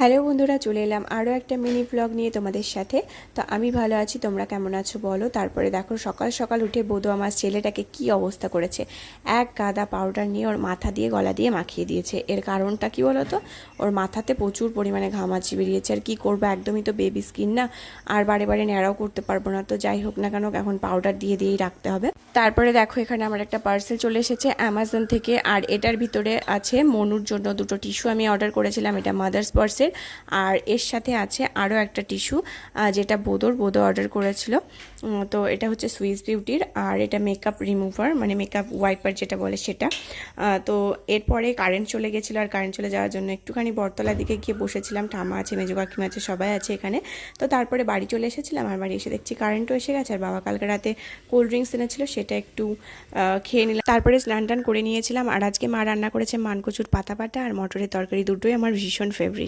Hello বন্ধুরা, চলে এলাম আরও একটা মিনি ব্লগ নিয়ে তোমাদের সাথে। তো আমি ভালো আছি, তোমরা কেমন আছো বলো। তারপরে দেখো সকাল সকাল উঠে বোধো আমার ছেলেটাকে কি অবস্থা করেছে। এক গাদা পাউডার নিয়ে ওর মাথা দিয়ে গলা দিয়ে মাখিয়ে দিয়েছে। এর কারণটা কি বলো তো, ওর মাথাতে প্রচুর পরিমাণে ঘামাচি বেরিয়েছে। আর কি করবো, একদমই তো বেবি স্কিন না, আর বারে বারে ন্যাড়াও করতে পারবো না। তো যাই হোক না কেন, এখন পাউডার দিয়ে দিয়েই রাখতে হবে। তারপরে দেখো এখানে আমার একটা পার্সেল চলে এসেছে অ্যামাজন থেকে, আর এটার ভিতরে আছে মনুর জন্য দুটো টিস্যু আমি অর্ডার করেছিলাম, এটা মাদার্স পার্সের। আর এর সাথে আছে আরও একটা টিস্যু, যেটা বোদো অর্ডার করেছিল। তো এটা হচ্ছে সুইস বিউটির, আর এটা মেকআপ রিমুভার মানে মেকআপ ওয়াইপার যেটা বলে সেটা। তো এরপরে কারেন্ট চলে গেছিলো, আর কারেন্ট চলে যাওয়ার জন্য একটুখানি বটতলার দিকে গিয়ে বসেছিলাম। ঠাম্মা আছে, মেজো কাকিমা আছে, সবাই আছে এখানে। তো তারপরে বাড়ি চলে এসেছিলাম, আর বাড়ি এসে দেখছি কারেন্টও এসে গেছে। আর বাবা কালকে রাতে কোল্ড ড্রিঙ্কস এনেছিল, সেটা একটু খেয়ে নিলাম। তারপরে স্নান টান করে নিয়েছিলাম। আর আজকে মা রান্না করেছে মানকচুর পাতা বাটা আর মটরের তরকারি, দুটোই আমার ভীষণ ফেভারিট।